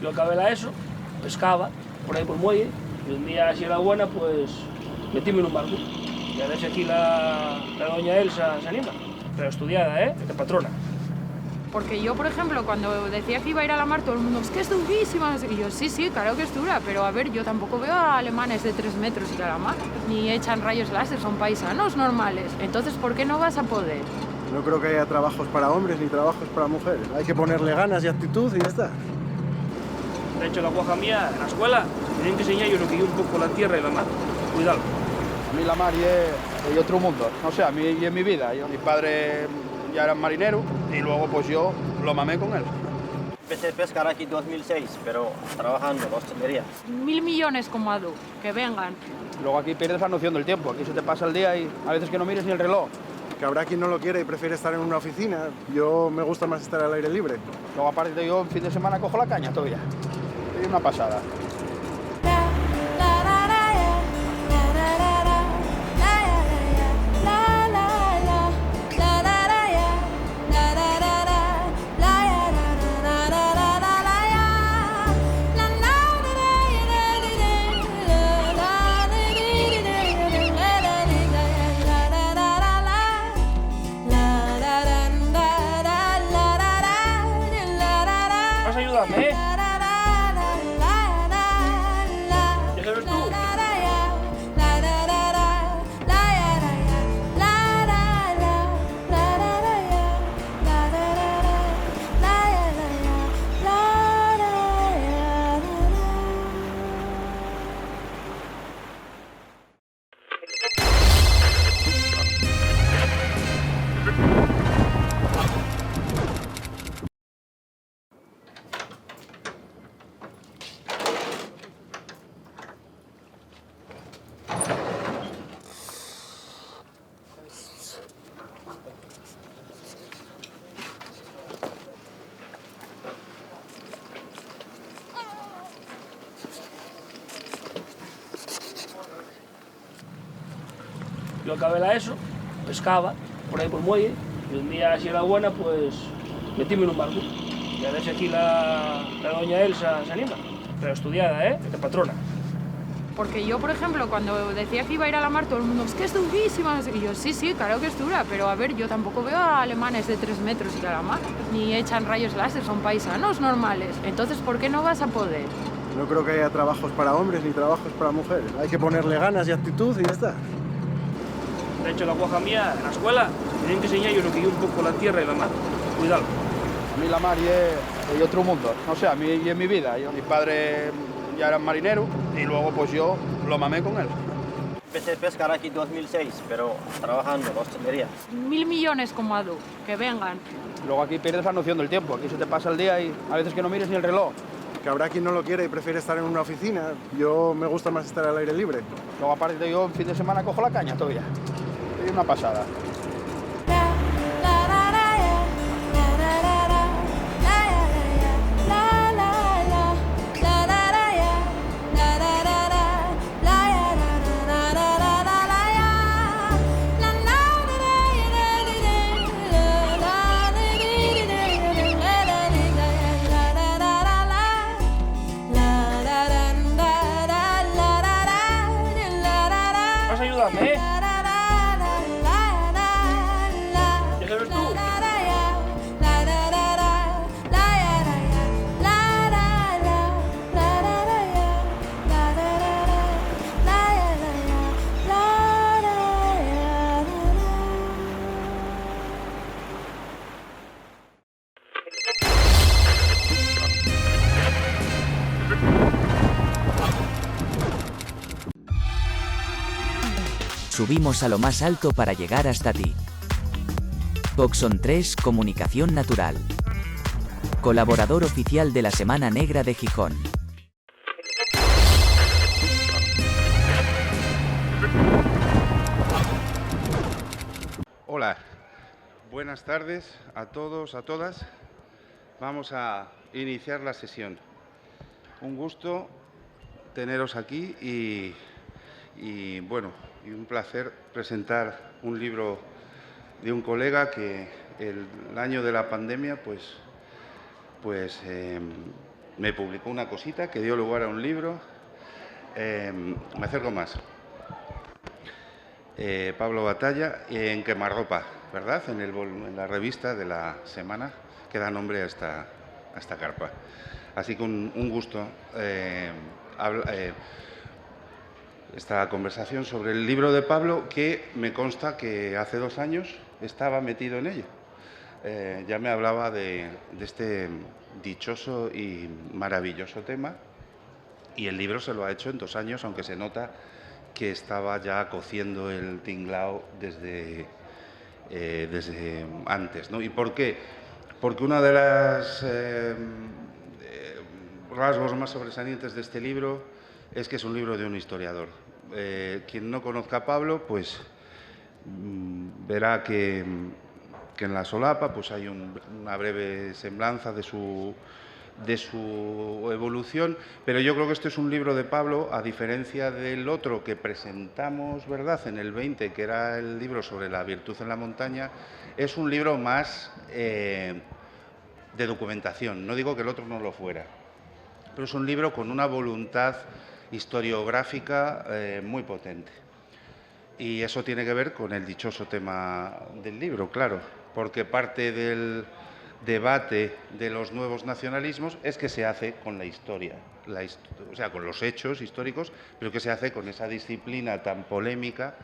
Yo acabé la ESO, pescaba por ahí por el muelle, y un día, si era buena, pues metíme en un barco. Y a ver si aquí la doña Elsa se anima. Pero estudiada, de patrona. Porque yo, por ejemplo, cuando decía que iba a ir a la mar, todo el mundo, es que es durísima, no sé qué. Y yo, sí, claro que es dura, pero a ver, yo tampoco veo a alemanes de 3 metros ir a la mar, ni echan rayos láser, son paisanos normales. Entonces, ¿por qué no vas a poder? No creo que haya trabajos para hombres ni trabajos para mujeres. Hay que ponerle ganas y actitud y ya está. De hecho, la guaja mía, en la escuela, tienen que enseñar yo lo que yo un poco la tierra y la mar. Cuidado. A mí la mar es otro mundo, no sé, a mí y en mi vida. Mi padre ya era marinero y luego pues yo lo mamé con él. Empecé a pescar aquí en 2006, pero trabajando en la hostelería. 1.000 millones como Adu, que vengan. Luego aquí pierdes la noción del tiempo, aquí se te pasa el día y a veces que no mires ni el reloj. Que habrá quien no lo quiere y prefiere estar en una oficina. Yo me gusta más estar al aire libre. Luego aparte yo en fin de semana cojo la caña todavía. Es una pasada. Vas a ayudarme, ¿Ya sabes tú? Yo acabé la ESO, pescaba por ahí por el muelle, y un día, si era buena, pues metíme en un barco. Y a ver si aquí la doña Elsa se anima. Pero estudiada, de patrona. Porque yo, por ejemplo, cuando decía que iba a ir a la mar, todo el mundo, es que es durísima, no sé qué. Y yo, sí, claro que es dura, pero a ver, yo tampoco veo a alemanes de 3 metros ir a la mar, ni echan rayos láser, son paisanos normales. Entonces, ¿por qué no vas a poder? No creo que haya trabajos para hombres ni trabajos para mujeres. Hay que ponerle ganas y actitud y ya está. De hecho, la guaja mía, en la escuela, tienen que enseñar yo lo que yo un poco la tierra y la mar. Cuidado. A mí la mar es otro mundo, no sé, a mí y en mi vida. Mi padre ya era marinero y luego pues yo lo mamé con él. Empecé a pescar aquí en 2006, pero trabajando en la hostelería. 1.000 millones como Adu, que vengan. Luego aquí pierdes la noción del tiempo, aquí se te pasa el día y a veces que no mires ni el reloj. Que habrá quien no lo quiere y prefiere estar en una oficina. Yo me gusta más estar al aire libre. Luego aparte yo en fin de semana cojo la caña todavía. Es una pasada. Vas a ayudarme, ¿Ya sabes tú? Subimos a lo más alto para llegar hasta ti. Boxon 3 Comunicación Natural. Colaborador oficial de la Semana Negra de Gijón. Hola, buenas tardes a todos, a todas. Vamos a iniciar la sesión. Un gusto teneros aquí y un placer presentar un libro de un colega que el año de la pandemia me publicó una cosita que dio lugar a un libro. Me acerco más. Pablo Batalla en Quemarropa, ¿verdad? En la revista de la semana que da nombre a esta carpa. Así que un gusto esta conversación sobre el libro de Pablo, que me consta que hace 2 años estaba metido en ello. Ya me hablaba de este dichoso y maravilloso tema, y el libro se lo ha hecho en 2 años, aunque se nota que estaba ya cociendo el tinglao desde antes, ¿no? ¿Y por qué? Porque uno de los rasgos más sobresalientes de este libro es que es un libro de un historiador. Quien no conozca a Pablo, pues verá que en la solapa pues hay una breve semblanza de su evolución, pero yo creo que este es un libro de Pablo, a diferencia del otro que presentamos, ¿verdad?, en el 20, que era el libro sobre la virtud en la montaña, es un libro más de documentación. No digo que el otro no lo fuera, pero es un libro con una voluntad historiográfica muy potente. Y eso tiene que ver con el dichoso tema del libro, claro, porque parte del debate de los nuevos nacionalismos es que se hace con la historia, o sea, con los hechos históricos, pero que se hace con esa disciplina tan polémica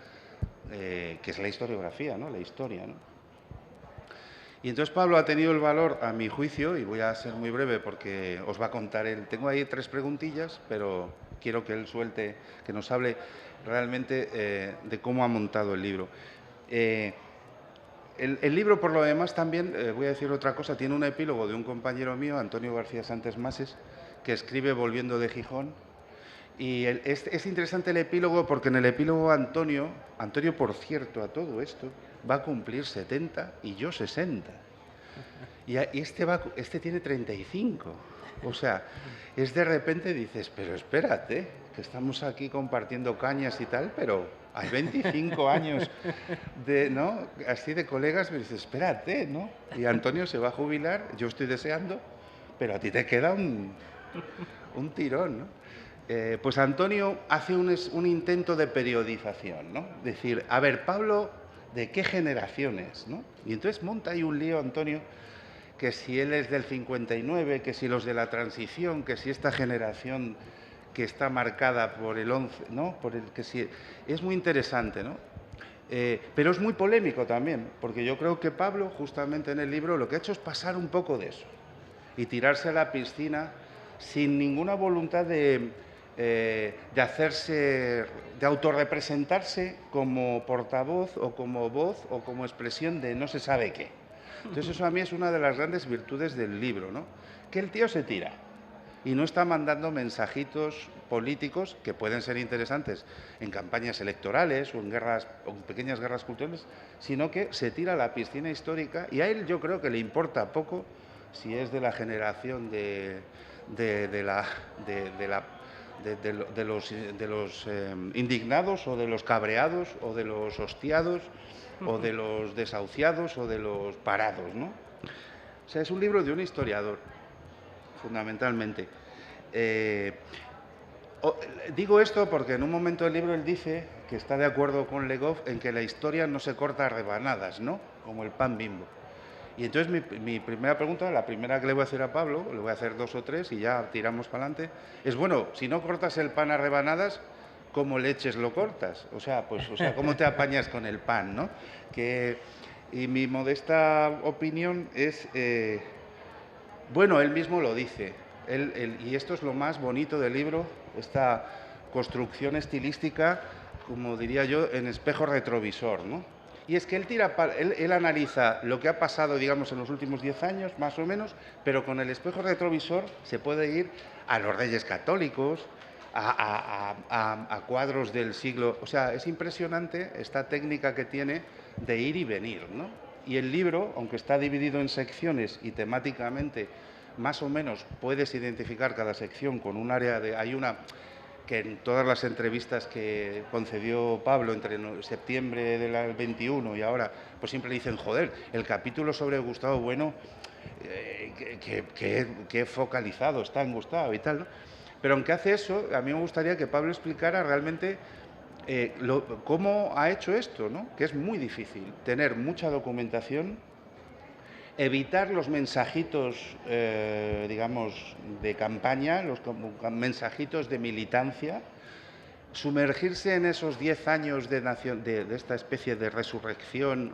que es la historiografía, ¿no? La historia, ¿no? Y entonces Pablo ha tenido el valor, a mi juicio, y voy a ser muy breve porque os va a contar él. Tengo ahí 3 preguntillas, pero quiero que él suelte, que nos hable realmente de cómo ha montado el libro. El libro, por lo demás, también, voy a decir otra cosa, tiene un epílogo de un compañero mío, Antonio García Santos Mases, que escribe Volviendo de Gijón. Y es interesante el epílogo porque en el epílogo Antonio, por cierto, a todo esto, va a cumplir 70 y yo 60. Y este tiene 35. O sea, es de repente dices, pero espérate, que estamos aquí compartiendo cañas y tal, pero hay 25 años ¿no? Así de colegas, me dices, espérate, ¿no? Y Antonio se va a jubilar, yo estoy deseando, pero a ti te queda un tirón, ¿no? Pues Antonio hace un intento de periodización, ¿no? Decir, a ver, Pablo, ¿de qué generaciones, no? Y entonces monta ahí un lío, Antonio, que si él es del 59, que si los de la transición, que si esta generación que está marcada por el 11, ¿no? Es muy interesante, ¿no? Pero es muy polémico también, porque yo creo que Pablo, justamente en el libro, lo que ha hecho es pasar un poco de eso y tirarse a la piscina sin ninguna voluntad de autorrepresentarse como portavoz o como voz o como expresión de no se sabe qué. Entonces eso a mí es una de las grandes virtudes del libro, ¿no? Que el tío se tira y no está mandando mensajitos políticos que pueden ser interesantes en campañas electorales o en pequeñas guerras culturales, sino que se tira a la piscina histórica y a él yo creo que le importa poco si es de la generación de los indignados o de los cabreados o de los hostiados o de los desahuciados o de los parados, ¿no? O sea, es un libro de un historiador, fundamentalmente. Digo esto porque en un momento del libro él dice que está de acuerdo con Legov en que la historia no se corta a rebanadas, ¿no? Como el pan Bimbo. Y entonces mi primera pregunta, la primera que le voy a hacer a Pablo, le voy a hacer 2 o 3 y ya tiramos para adelante, es, bueno, si no cortas el pan a rebanadas, ¿cómo leches lo cortas? O sea, ¿cómo te apañas con el pan, no? Y mi modesta opinión es, bueno, él mismo lo dice, y esto es lo más bonito del libro, esta construcción estilística, como diría yo, en espejo retrovisor, ¿no? Y es que él analiza lo que ha pasado, digamos, en los últimos 10 años, más o menos, pero con el espejo retrovisor se puede ir a los Reyes Católicos, a cuadros del siglo... O sea, es impresionante esta técnica que tiene de ir y venir, ¿no? Y el libro, aunque está dividido en secciones y temáticamente más o menos puedes identificar cada sección con un área de... Hay una que en todas las entrevistas que concedió Pablo entre septiembre del 21 y ahora, pues siempre le dicen, joder, el capítulo sobre Gustavo Bueno qué focalizado está en Gustavo y tal, ¿no? Pero aunque hace eso, a mí me gustaría que Pablo explicara realmente cómo ha hecho esto, ¿no? Que es muy difícil, tener mucha documentación, evitar los mensajitos, digamos, de campaña, los mensajitos de militancia, sumergirse en esos 10 años de esta especie de resurrección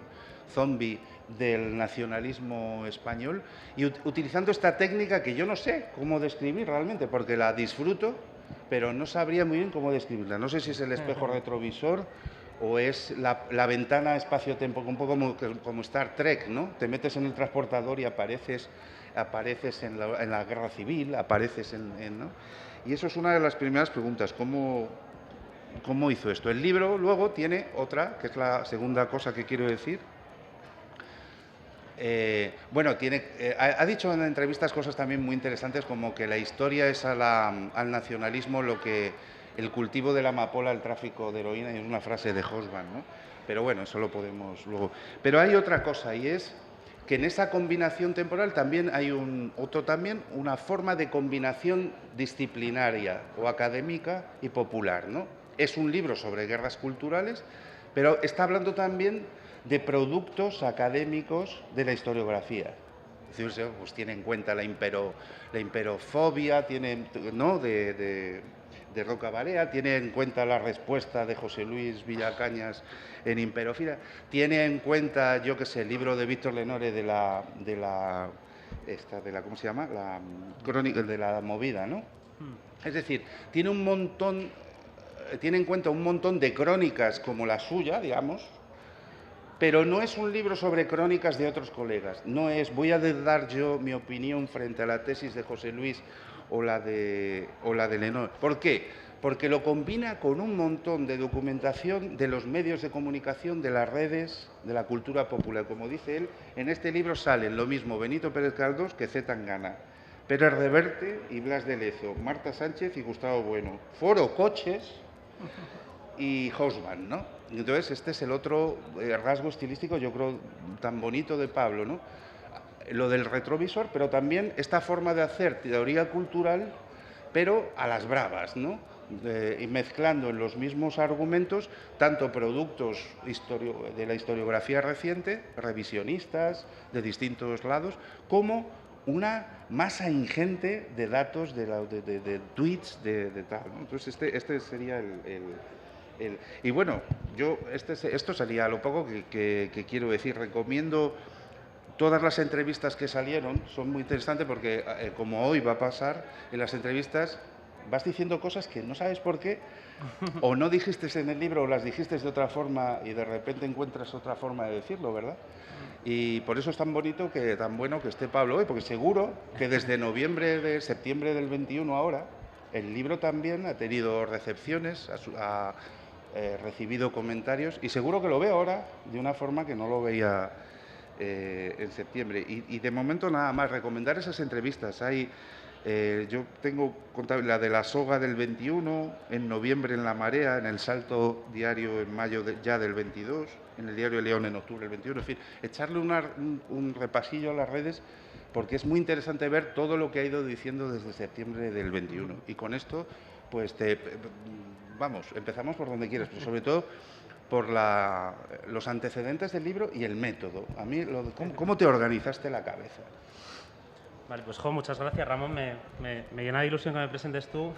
zombie del nacionalismo español y utilizando esta técnica que yo no sé cómo describir realmente, porque la disfruto, pero no sabría muy bien cómo describirla. No sé si es el espejo retrovisor o es la ventana espacio-tiempo, un poco como Star Trek, ¿no? Te metes en el transportador y apareces en la guerra civil, apareces ¿no? Y eso es una de las primeras preguntas, ¿cómo hizo esto? El libro luego tiene otra, que es la segunda cosa que quiero decir. Bueno, ha dicho en entrevistas cosas también muy interesantes, como que la historia es al nacionalismo lo que el cultivo de la amapola, el tráfico de heroína, y es una frase de Hobsbawm, ¿no? Pero bueno, eso lo podemos luego. Pero hay otra cosa, y es que en esa combinación temporal también hay una forma de combinación disciplinaria o académica y popular, ¿no? Es un libro sobre guerras culturales, pero está hablando también de productos académicos de la historiografía. Es decir, pues tiene en cuenta la imperofobia, ¿no? de Roca Barea, tiene en cuenta la respuesta de José Luis Villacañas en Imperofilia, tiene en cuenta, yo qué sé, el libro de Víctor Lenore de la ¿cómo se llama? La crónica de la movida, ¿no? Es decir, tiene en cuenta un montón de crónicas como la suya, digamos, pero no es un libro sobre crónicas de otros colegas. No es, voy a dar yo mi opinión frente a la tesis de José Luis o la de Lenore. ¿Por qué? Porque lo combina con un montón de documentación de los medios de comunicación, de las redes, de la cultura popular. Como dice él, en este libro salen lo mismo Benito Pérez Galdós que Z Tangana, Pérez Reverte y Blas de Lezo, Marta Sánchez y Gustavo Bueno, Foro Coches y Hobsbawm, ¿no? Entonces, este es el otro rasgo estilístico, yo creo, tan bonito de Pablo, ¿no? Lo del retrovisor, pero también esta forma de hacer teoría cultural, pero a las bravas, ¿no? Y mezclando en los mismos argumentos tanto productos de la historiografía reciente, revisionistas de distintos lados, como una masa ingente de datos, de tweets, de tal, ¿no? Entonces, este sería y bueno, esto sería lo poco que quiero decir. Recomiendo todas las entrevistas que salieron, son muy interesantes porque, como hoy va a pasar, en las entrevistas vas diciendo cosas que no sabes por qué, o no dijiste en el libro, o las dijiste de otra forma y de repente encuentras otra forma de decirlo, ¿verdad? Y por eso es tan bonito, tan bueno que esté Pablo hoy, porque seguro que desde septiembre del 21 ahora, el libro también ha tenido recepciones, ha recibido comentarios, y seguro que lo ve ahora de una forma que no lo veía en septiembre. Y de momento nada más, recomendar esas entrevistas. Yo tengo la de la soga del 21, en noviembre en La Marea, en El Salto diario en mayo ya del 22, en el diario León en octubre del 21, en fin, echarle un repasillo a las redes, porque es muy interesante ver todo lo que ha ido diciendo desde septiembre del 21. Y con esto, pues vamos, empezamos por donde quieras, pero sobre todo por los antecedentes del libro y el método. A mí, ¿cómo te organizaste la cabeza? Vale, pues muchas gracias, Ramón. Me llena de ilusión que me presentes tú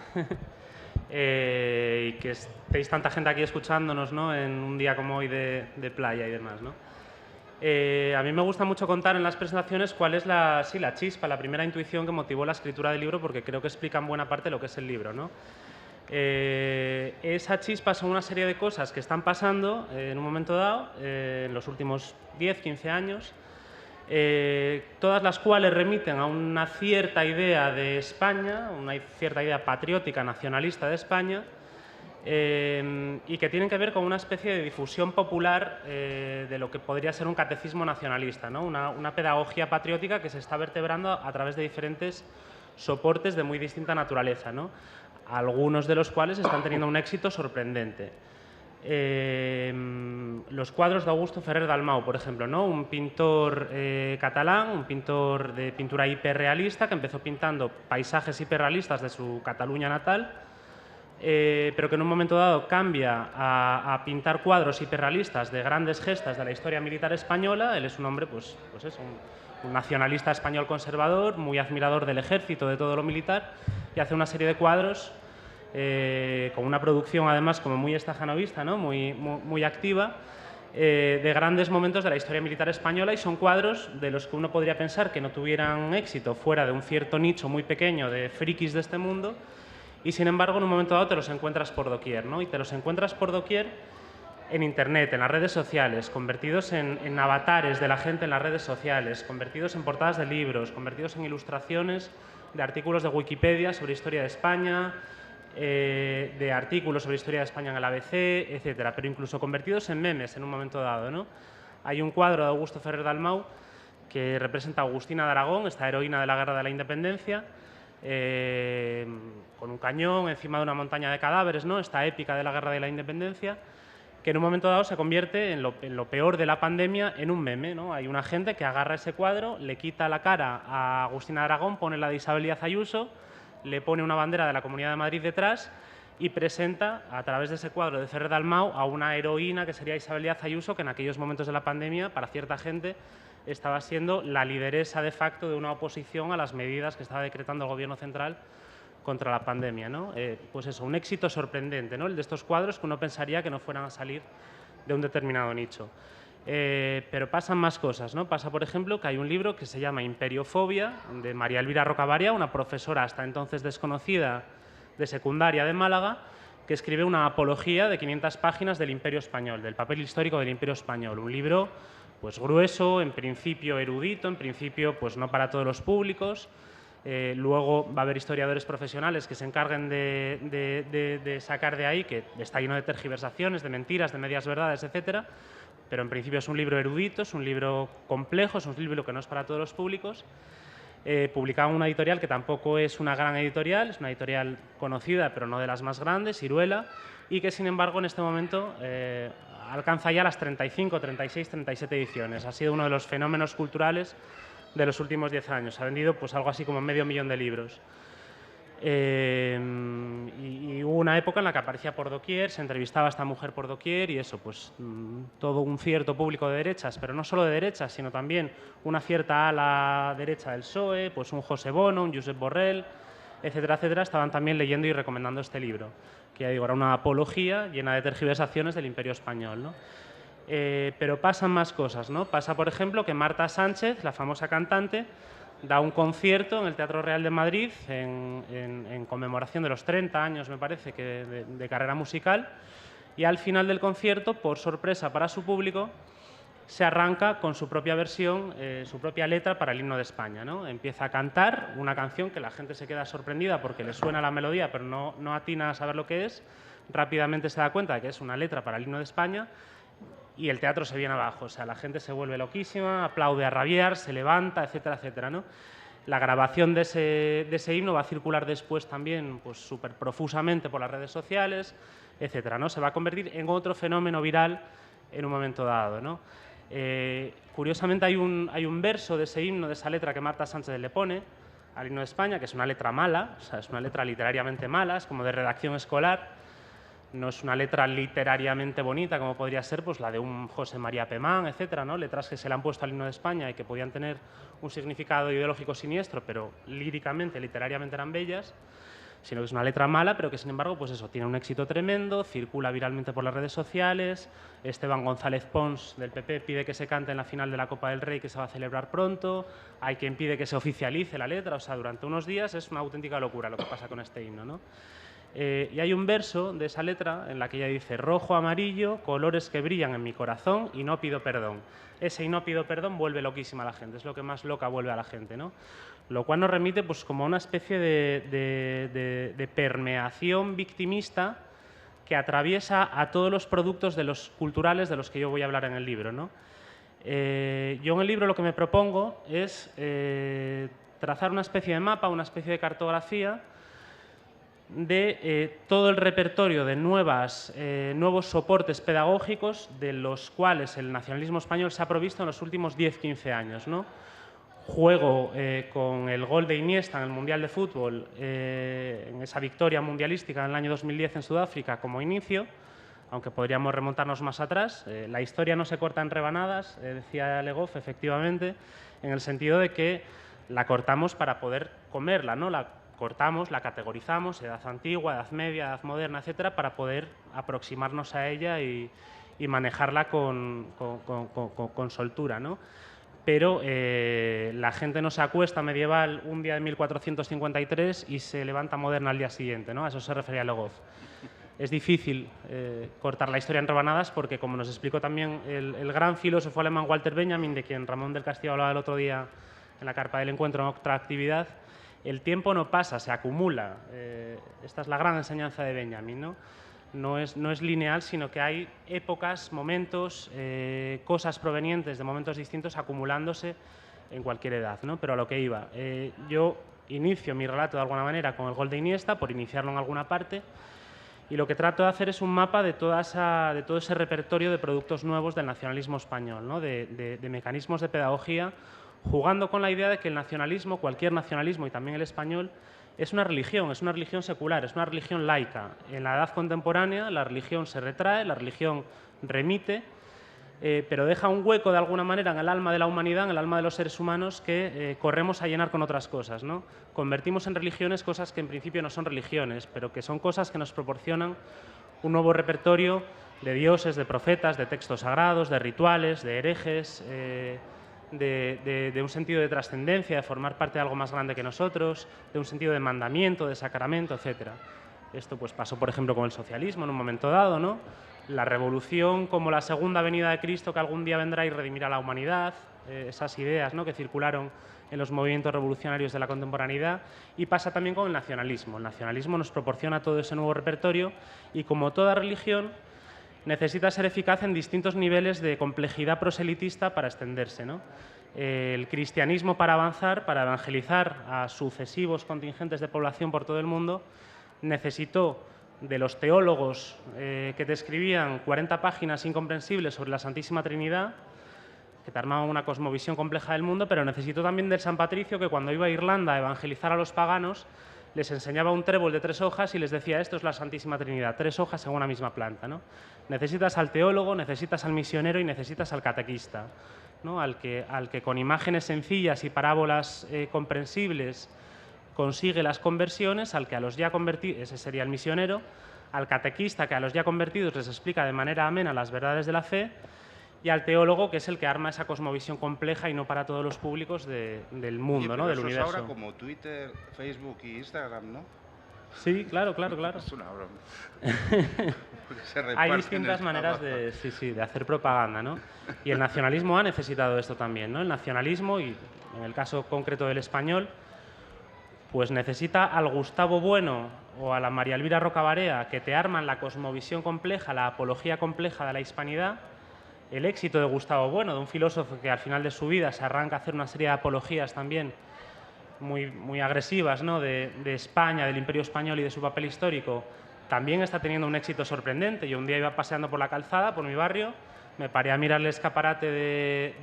y que estéis tanta gente aquí escuchándonos, ¿no? En un día como hoy de playa y demás, ¿no? A mí me gusta mucho contar en las presentaciones cuál es la chispa, la primera intuición que motivó la escritura del libro, porque creo que explica en buena parte lo que es el libro, ¿no? Esa chispa son una serie de cosas que están pasando en un momento dado, en los últimos 10, 15 años, todas las cuales remiten a una cierta idea de España, una cierta idea patriótica, nacionalista de España, y que tienen que ver con una especie de difusión popular de lo que podría ser un catecismo nacionalista, ¿no? Una pedagogía patriótica que se está vertebrando a través de diferentes soportes de muy distinta naturaleza, ¿no? Algunos de los cuales están teniendo un éxito sorprendente. los cuadros de Augusto Ferrer Dalmau, por ejemplo, ¿no? Un pintor catalán, un pintor de pintura hiperrealista que empezó pintando paisajes hiperrealistas de su Cataluña natal, pero que en un momento dado cambia a pintar cuadros hiperrealistas de grandes gestas de la historia militar española. Él es un hombre, pues es un nacionalista español conservador, muy admirador del ejército, de todo lo militar, y hace una serie de cuadros con una producción además como muy estajanovista, ¿no? muy activa, de grandes momentos de la historia militar española, y son cuadros de los que uno podría pensar que no tuvieran éxito fuera de un cierto nicho muy pequeño de frikis de este mundo, y sin embargo en un momento dado te los encuentras por doquier, ¿no? Y te los encuentras por doquier en Internet, en las redes sociales, convertidos en avatares de la gente en las redes sociales, convertidos en portadas de libros, convertidos en ilustraciones de artículos de Wikipedia sobre historia de España, de artículos sobre historia de España en el ABC, etcétera, pero incluso convertidos en memes en un momento dado, ¿no? Hay un cuadro de Augusto Ferrer Dalmau que representa a Agustina de Aragón, esta heroína de la Guerra de la Independencia, con un cañón encima de una montaña de cadáveres, ¿no? Esta épica de la Guerra de la Independencia, que en un momento dado se convierte en lo peor de la pandemia en un meme, ¿no? Hay una gente que agarra ese cuadro, le quita la cara a Agustina de Aragón, pone la de Isabel Díaz Ayuso, le pone una bandera de la Comunidad de Madrid detrás y presenta a través de ese cuadro de Ferrer Dalmau a una heroína que sería Isabel Díaz Ayuso, que en aquellos momentos de la pandemia, para cierta gente, estaba siendo la lideresa de facto de una oposición a las medidas que estaba decretando el Gobierno central contra la pandemia, ¿no? Pues eso, un éxito sorprendente, ¿no? El de estos cuadros que uno pensaría que no fueran a salir de un determinado nicho. Pero pasan más cosas, ¿no? Pasa, por ejemplo, que hay un libro que se llama Imperiofobia, de María Elvira Rocabaria, una profesora hasta entonces desconocida de secundaria de Málaga, que escribe una apología de 500 páginas del Imperio Español, del papel histórico del Imperio Español. Un libro pues grueso, en principio erudito, en principio pues no para todos los públicos. Luego va a haber historiadores profesionales que se encarguen de sacar de ahí, que está lleno de tergiversaciones, de mentiras, de medias verdades, etcétera. Pero en principio es un libro erudito, es un libro complejo, es un libro que no es para todos los públicos. Publicado en una editorial que tampoco es una gran editorial, es una editorial conocida pero no de las más grandes, Iruela, y que sin embargo en este momento alcanza ya las 35, 36, 37 ediciones. Ha sido uno de los fenómenos culturales de los últimos 10 años. Ha vendido pues algo así como 500.000 de libros. Y hubo una época en la que aparecía por doquier, se entrevistaba a esta mujer por doquier, y eso, pues todo un cierto público de derechas, pero no solo de derechas, sino también una cierta ala derecha del PSOE, pues un José Bono, un Josep Borrell, etcétera, etcétera, estaban también leyendo y recomendando este libro, que ya digo, era una apología llena de tergiversaciones del Imperio Español, ¿no? Pero pasan más cosas, ¿no? Pasa, por ejemplo, que Marta Sánchez, la famosa cantante, da un concierto en el Teatro Real de Madrid en conmemoración de los 30 años, me parece, de carrera musical, y al final del concierto, por sorpresa para su público, se arranca con su propia versión, su propia letra para el himno de España, ¿no? Empieza a cantar una canción que la gente se queda sorprendida porque le suena la melodía, pero no atina a saber lo que es. Rápidamente se da cuenta de que es una letra para el himno de España y el teatro se viene abajo. O sea, la gente se vuelve loquísima, aplaude a rabiar, se levanta, etcétera, etcétera, ¿no? La grabación de ese himno va a circular después también pues, súper profusamente por las redes sociales, etcétera, ¿no? Se va a convertir en otro fenómeno viral en un momento dado, ¿no? Curiosamente hay un verso de ese himno, de esa letra que Marta Sánchez le pone al himno de España, que es una letra mala, o sea, es una letra literariamente mala, es como de redacción escolar, no es una letra literariamente bonita como podría ser pues, la de un José María Pemán, etcétera, ¿no? Letras que se le han puesto al himno de España y que podían tener un significado ideológico siniestro, pero líricamente, literariamente eran bellas, sino que es una letra mala, pero que sin embargo, pues eso, tiene un éxito tremendo, circula viralmente por las redes sociales. Esteban González Pons, del PP, pide que se cante en la final de la Copa del Rey, que se va a celebrar pronto. Hay quien pide que se oficialice la letra, o sea, durante unos días es una auténtica locura lo que pasa con este himno, ¿no? Y hay un verso de esa letra en la que ella dice: rojo, amarillo, colores que brillan en mi corazón y no pido perdón. Ese y no pido perdón vuelve loquísima a la gente, es lo que más loca vuelve a la gente, ¿no? Lo cual nos remite pues, como a una especie de permeación victimista que atraviesa a todos los productos de los culturales de los que yo voy a hablar en el libro, ¿no? Yo en el libro lo que me propongo es trazar una especie de mapa, una especie de cartografía de todo el repertorio de nuevos soportes pedagógicos de los cuales el nacionalismo español se ha provisto en los últimos 10-15 años, ¿no? Juego con el gol de Iniesta en el Mundial de Fútbol, en esa victoria mundialística en el año 2010 en Sudáfrica como inicio, aunque podríamos remontarnos más atrás. La historia no se corta en rebanadas, decía Le Goff, efectivamente, en el sentido de que la cortamos para poder comerla, ¿no? La cortamos, la categorizamos, edad antigua, edad media, edad moderna, etcétera, para poder aproximarnos a ella y manejarla con soltura, ¿no? Pero la gente no se acuesta medieval un día de 1453 y se levanta moderna al día siguiente, ¿no? A eso se refería Le Goff. Es difícil cortar la historia en rebanadas porque, como nos explicó también el gran filósofo alemán Walter Benjamin, de quien Ramón del Castillo hablaba el otro día en la carpa del encuentro en otra actividad, el tiempo no pasa, se acumula. Esta es la gran enseñanza de Benjamin, ¿no? No es lineal, sino que hay épocas, momentos, cosas provenientes de momentos distintos acumulándose en cualquier edad, ¿no? Pero a lo que iba. Yo inicio mi relato de alguna manera con el gol de Iniesta, por iniciarlo en alguna parte, y lo que trato de hacer es un mapa de todo ese repertorio de productos nuevos del nacionalismo español, ¿no? de mecanismos de pedagogía, jugando con la idea de que el nacionalismo, cualquier nacionalismo y también el español, es una religión secular, es una religión laica. En la edad contemporánea la religión se retrae, la religión remite, pero deja un hueco de alguna manera en el alma de la humanidad, en el alma de los seres humanos, que corremos a llenar con otras cosas, ¿no? Convertimos en religiones cosas que en principio no son religiones, pero que son cosas que nos proporcionan un nuevo repertorio de dioses, de profetas, de textos sagrados, de rituales, de herejes, de un sentido de trascendencia, de formar parte de algo más grande que nosotros, de un sentido de mandamiento, de sacramento, etc. Esto pues pasó, por ejemplo, con el socialismo en un momento dado, ¿no? La revolución como la segunda venida de Cristo, que algún día vendrá y redimirá a la humanidad, esas ideas, ¿no?, que circularon en los movimientos revolucionarios de la contemporaneidad, y pasa también con el nacionalismo. El nacionalismo nos proporciona todo ese nuevo repertorio y, como toda religión, necesita ser eficaz en distintos niveles de complejidad proselitista para extenderse, ¿no? El cristianismo, para avanzar, para evangelizar a sucesivos contingentes de población por todo el mundo, necesitó de los teólogos que te escribían 40 páginas incomprensibles sobre la Santísima Trinidad, que te armaban una cosmovisión compleja del mundo, pero necesitó también del San Patricio, que cuando iba a Irlanda a evangelizar a los paganos, les enseñaba un trébol de 3 hojas y les decía: esto es la Santísima Trinidad, 3 hojas en una misma planta, ¿no? Necesitas al teólogo, necesitas al misionero y necesitas al catequista, ¿no? Al que con imágenes sencillas y parábolas comprensibles consigue las conversiones, al que a los ya convertidos, ese sería el misionero, al catequista, que a los ya convertidos les explica de manera amena las verdades de la fe, y al teólogo, que es el que arma esa cosmovisión compleja y no para todos los públicos del mundo, ¿no?, del universo. Es ahora como Twitter, Facebook y Instagram, ¿no? Sí, claro. Es una broma. Hay distintas maneras de hacer propaganda, ¿no? Y el nacionalismo ha necesitado esto también, ¿no? El nacionalismo, y en el caso concreto del español, pues necesita al Gustavo Bueno o a la María Elvira Rocabarea, que te arman la cosmovisión compleja, la apología compleja de la hispanidad. El éxito de Gustavo Bueno, de un filósofo que al final de su vida se arranca a hacer una serie de apologías también muy agresivas, ¿no?, de España, del Imperio Español y de su papel histórico, también está teniendo un éxito sorprendente. Yo un día iba paseando por la calzada, por mi barrio, me paré a mirar el escaparate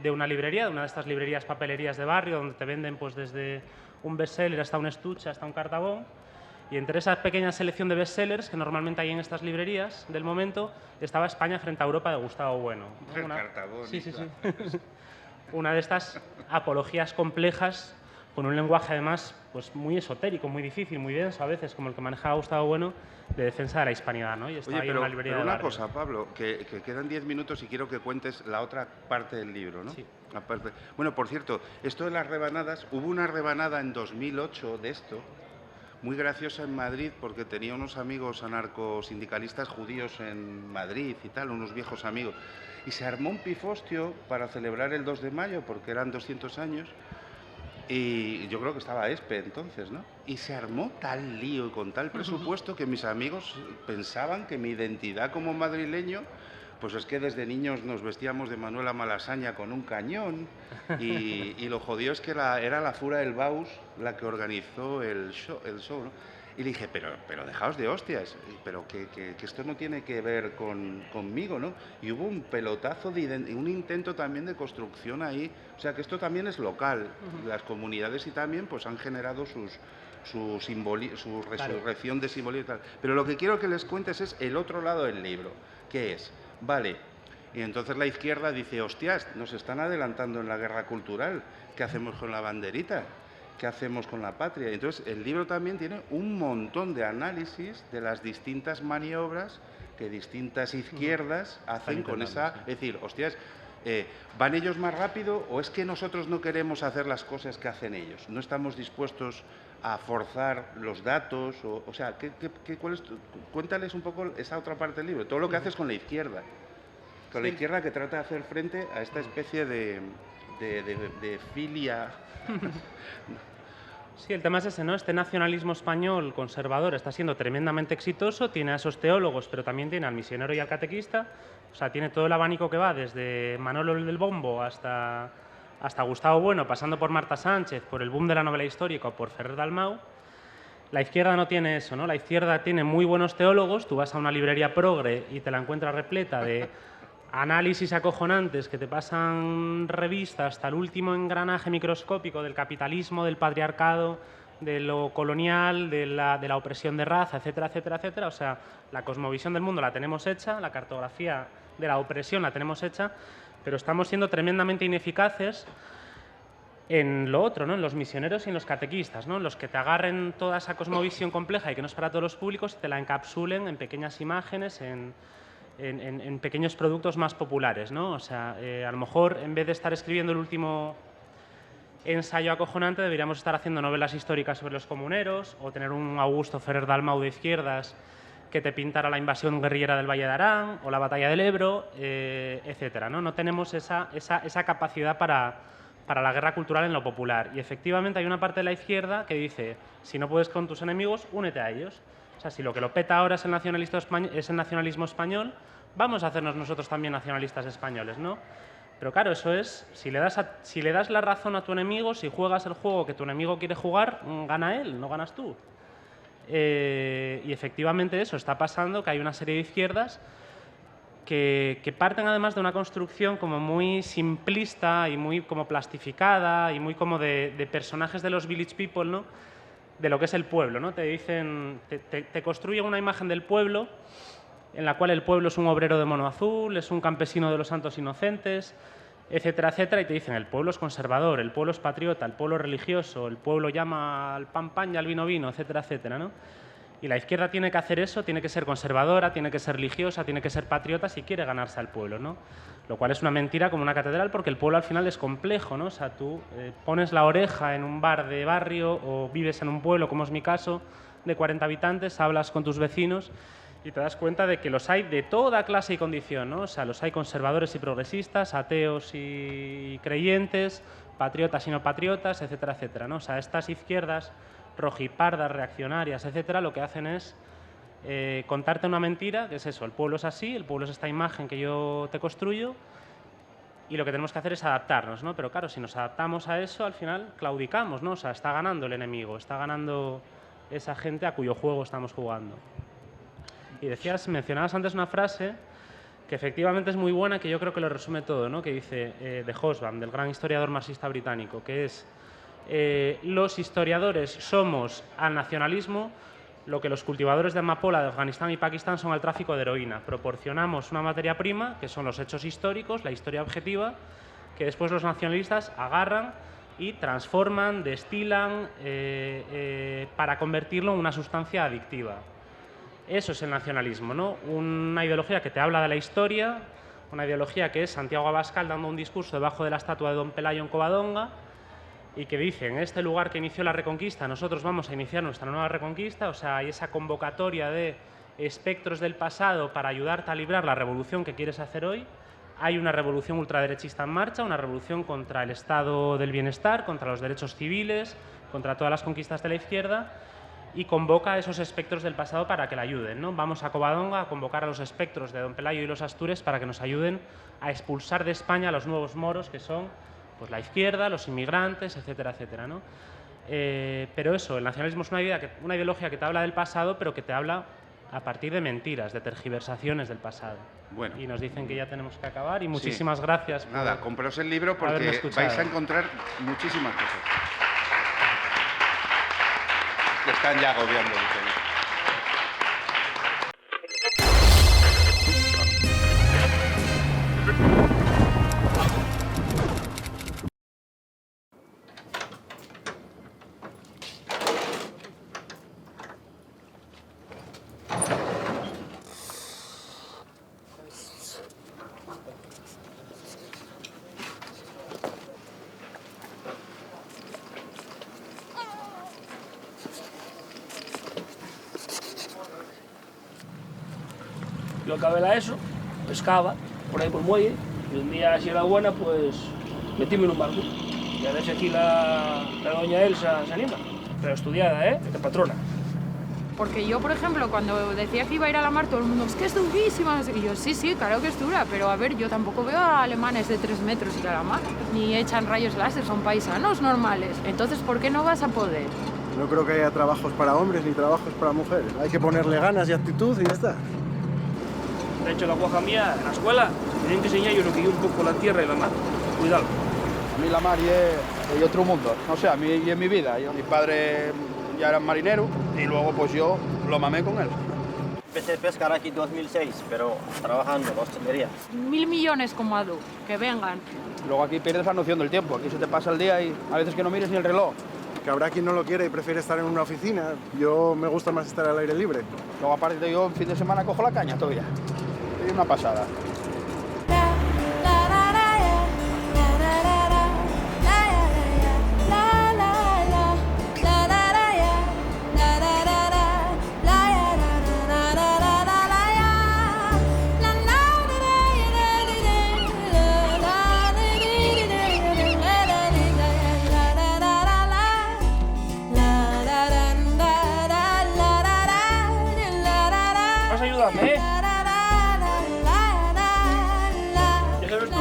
de una librería, de una de estas librerías papelerías de barrio, donde te venden pues desde un bestseller hasta un estuche, hasta un cartabón, y entre esa pequeña selección de bestsellers que normalmente hay en estas librerías del momento, estaba España frente a Europa de Gustavo Bueno. Sí. Una de estas apologías complejas, con un lenguaje además pues muy esotérico, muy difícil, muy denso a veces, como el que manejaba Gustavo Bueno, de defensa de la hispanidad, ¿no? Y está ahí en una librería de una barrio. cosa, Pablo, que quedan 10 minutos y quiero que cuentes la otra parte del libro, ¿no? Sí. Bueno, por cierto, esto de las rebanadas, hubo una rebanada en 2008 de esto, muy graciosa en Madrid, porque tenía unos amigos anarcosindicalistas judíos en Madrid y tal, unos viejos amigos, y se armó un pifostio para celebrar el 2 de mayo, porque eran 200 años, y yo creo que estaba ESPE entonces, ¿no? Y se armó tal lío y con tal presupuesto que mis amigos pensaban que mi identidad como madrileño, pues es que desde niños nos vestíamos de Manuela Malasaña con un cañón, y lo jodido es que era la Fura del Baus la que organizó el show, ¿no? Y le dije, pero dejaos de hostias, pero que esto no tiene que ver conmigo, ¿no? Y hubo un pelotazo, un intento también de construcción ahí, o sea que esto también es local. Las comunidades y también pues han generado su resurrección de simbolismo y tal. Pero lo que quiero que les cuentes es el otro lado del libro, que es, vale, y entonces la izquierda dice, hostias, nos están adelantando en la guerra cultural, ¿qué hacemos con la banderita? ¿Qué hacemos con la patria? Entonces, el libro también tiene un montón de análisis de las distintas maniobras que distintas izquierdas hacen con esa... Es decir, hostias, ¿van ellos más rápido o es que nosotros no queremos hacer las cosas que hacen ellos? ¿No estamos dispuestos a forzar los datos? O sea, cuéntales un poco esa otra parte del libro, todo lo que haces con la izquierda. Con la izquierda que trata de hacer frente a esta especie de filia... Sí, el tema es ese, ¿no? Este nacionalismo español conservador está siendo tremendamente exitoso, tiene a esos teólogos, pero también tiene al misionero y al catequista, o sea, tiene todo el abanico que va desde Manolo el del Bombo hasta Gustavo Bueno, pasando por Marta Sánchez, por el boom de la novela histórica o por Ferrer Dalmau. La izquierda no tiene eso, ¿no? La izquierda tiene muy buenos teólogos, tú vas a una librería progre y te la encuentras repleta de análisis acojonantes que te pasan revistas hasta el último engranaje microscópico del capitalismo, del patriarcado, de lo colonial, de la opresión de raza, etcétera, etcétera, etcétera. O sea, la cosmovisión del mundo la tenemos hecha, la cartografía de la opresión la tenemos hecha, pero estamos siendo tremendamente ineficaces en lo otro, ¿no? En los misioneros y en los catequistas, ¿no? En los que te agarren toda esa cosmovisión compleja y que no es para todos los públicos y te la encapsulen en pequeñas imágenes, en pequeños productos más populares, ¿no? O sea, a lo mejor en vez de estar escribiendo el último ensayo acojonante deberíamos estar haciendo novelas históricas sobre los comuneros o tener un Augusto Ferrer Dalmau de izquierdas que te pintara la invasión guerrillera del Valle de Arán o la batalla del Ebro, etcétera, ¿no? No tenemos esa capacidad para la guerra cultural en lo popular. Y efectivamente hay una parte de la izquierda que dice, si no puedes con tus enemigos, únete a ellos. O sea, si lo que lo peta ahora es el nacionalismo español, vamos a hacernos nosotros también nacionalistas españoles, ¿no? Pero claro, eso es, si le das la razón a tu enemigo, si juegas el juego que tu enemigo quiere jugar, gana él, no ganas tú. Y efectivamente eso está pasando, que hay una serie de izquierdas que parten además de una construcción como muy simplista y muy como plastificada y muy como de personajes de los Village People, ¿no? De lo que es el pueblo, ¿no? Te dicen, te construyen una imagen del pueblo en la cual el pueblo es un obrero de mono azul, es un campesino de los santos inocentes, etcétera, etcétera, y te dicen el pueblo es conservador, el pueblo es patriota, el pueblo es religioso, el pueblo llama al pan pan y al vino vino, etcétera, etcétera, ¿no? Y la izquierda tiene que hacer eso, tiene que ser conservadora, tiene que ser religiosa, tiene que ser patriota si quiere ganarse al pueblo, ¿no? Lo cual es una mentira como una catedral porque el pueblo al final es complejo, ¿no? O sea, tú pones la oreja en un bar de barrio o vives en un pueblo, como es mi caso, de 40 habitantes, hablas con tus vecinos y te das cuenta de que los hay de toda clase y condición, ¿no? O sea, los hay conservadores y progresistas, ateos y creyentes, patriotas y no patriotas, etcétera, etcétera, ¿no? O sea, estas izquierdas rojipardas, reaccionarias, etcétera, lo que hacen es contarte una mentira, que es eso, el pueblo es así, el pueblo es esta imagen que yo te construyo y lo que tenemos que hacer es adaptarnos, ¿no? Pero claro, si nos adaptamos a eso, al final claudicamos, ¿no? O sea, está ganando el enemigo, está ganando esa gente a cuyo juego estamos jugando. Y mencionabas antes una frase que efectivamente es muy buena, que yo creo que lo resume todo, ¿no? Que dice de Hobsbawm, del gran historiador marxista británico, que es los historiadores somos al nacionalismo lo que los cultivadores de amapola de Afganistán y Pakistán son al tráfico de heroína. Proporcionamos una materia prima, que son los hechos históricos, la historia objetiva, que después los nacionalistas agarran y transforman, destilan para convertirlo en una sustancia adictiva. Eso es el nacionalismo, ¿no? Una ideología que te habla de la historia, una ideología que es Santiago Abascal dando un discurso debajo de la estatua de Don Pelayo en Covadonga y que dice, en este lugar que inició la Reconquista, nosotros vamos a iniciar nuestra nueva Reconquista, o sea, hay esa convocatoria de espectros del pasado para ayudarte a librar la revolución que quieres hacer hoy. Hay una revolución ultraderechista en marcha, una revolución contra el estado del bienestar, contra los derechos civiles, contra todas las conquistas de la izquierda, y convoca a esos espectros del pasado para que la ayuden, ¿no? Vamos a Covadonga a convocar a los espectros de Don Pelayo y los Astures para que nos ayuden a expulsar de España a los nuevos moros que son pues, la izquierda, los inmigrantes, etcétera, etcétera, ¿no? Pero eso, el nacionalismo es una ideología que te habla del pasado, pero que te habla a partir de mentiras, de tergiversaciones del pasado. Bueno. Y nos dicen que ya tenemos que acabar y muchísimas gracias por Nada, compraos el libro haberme porque escuchado. vais a encontrar muchísimas cosas. Que están ya agobiando. Yo acabé la ESO, pescaba por ahí por el muelle, y un día, si era buena, pues metíme en un barco. Y a ver si aquí la doña Elsa se anima. Pero estudiada, ¿eh? De patrona. Porque yo, por ejemplo, cuando decía que iba a ir a la mar, todo el mundo, es que es durísima. Y yo, sí, sí, claro que es dura, pero a ver, yo tampoco veo a alemanes de 3 metros y a la mar, ni echan rayos láser, son paisanos normales. Entonces, ¿por qué no vas a poder? No creo que haya trabajos para hombres ni trabajos para mujeres. Hay que ponerle ganas y actitud y ya está. De hecho, la guaja mía, en la escuela, tienen que enseñar yo lo que yo un poco la tierra y la mar. Cuidado. A mí la mar es otro mundo. No sé, a mí y en mi vida. Mi padre ya era marinero y luego pues yo lo mamé con él. Empecé a pescar aquí en 2006, pero trabajando en la hostelería. 1000 millones como Adu, que vengan. Luego aquí pierdes la noción del tiempo. Aquí se te pasa el día y a veces que no mires ni el reloj. Que habrá quien no lo quiere y prefiere estar en una oficina. Yo me gusta más estar al aire libre. Luego aparte yo en fin de semana cojo la caña todavía. Es una pasada. Vas a ayudarme, ¿eh? Ya sabes tú.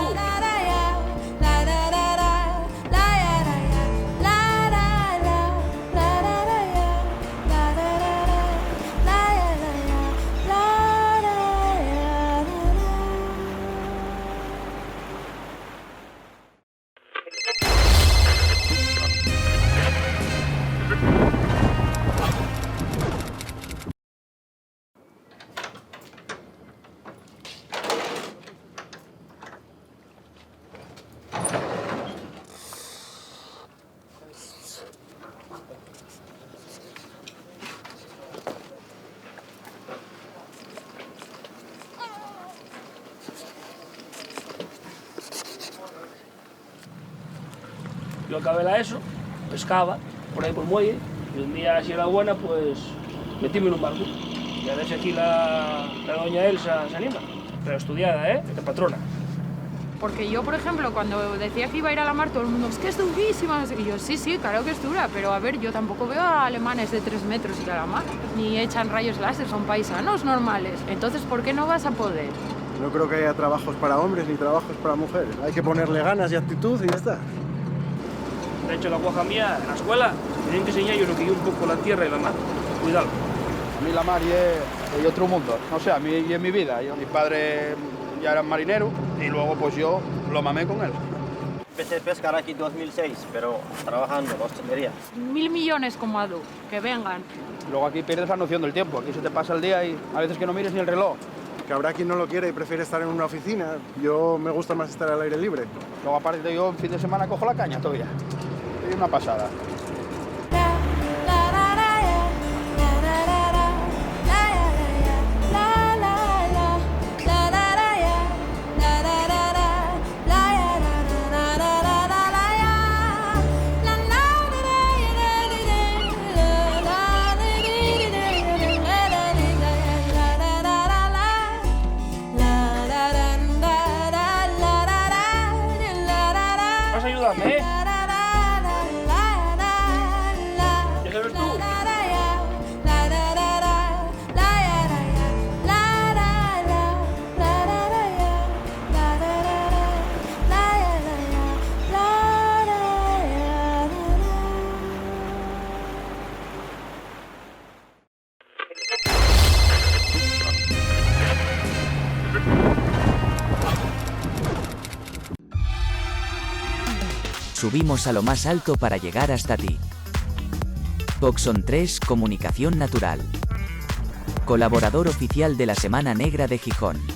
Yo acabé la ESO, pescaba por ahí por el muelle, y un día, si era buena, pues metíme en un barco. Y a ver si aquí la doña Elsa se anima. Pero estudiada, ¿eh? De patrona. Porque yo, por ejemplo, cuando decía que iba a ir a la mar, todo el mundo, es que es durísima. Y yo, sí, sí, claro que es dura, pero a ver, yo tampoco veo a alemanes de 3 metros y a la mar, ni echan rayos láser, son paisanos normales. Entonces, ¿por qué no vas a poder? No creo que haya trabajos para hombres ni trabajos para mujeres. Hay que ponerle ganas y actitud y ya está. De hecho, la guaja mía, en la escuela, tienen que enseñar yo lo que yo un poco la tierra y la mar. Cuidado. A mí la mar es otro mundo. No sé, a mí y en mi vida. Mi padre ya era marinero y luego pues yo lo mamé con él. Empecé a pescar aquí en 2006, pero trabajando en la hostelería. 1000 millones como Adu, que vengan. Luego aquí pierdes la noción del tiempo. Aquí se te pasa el día y a veces que no mires ni el reloj. Que habrá quien no lo quiere y prefiere estar en una oficina. Yo me gusta más estar al aire libre. Luego aparte yo en fin de semana cojo la caña todavía. Es una pasada. Vas a ayudarme, ¿eh? subimos a lo más alto para llegar hasta ti. Coxon 3 Comunicación Natural. Colaborador oficial de la Semana Negra de Gijón.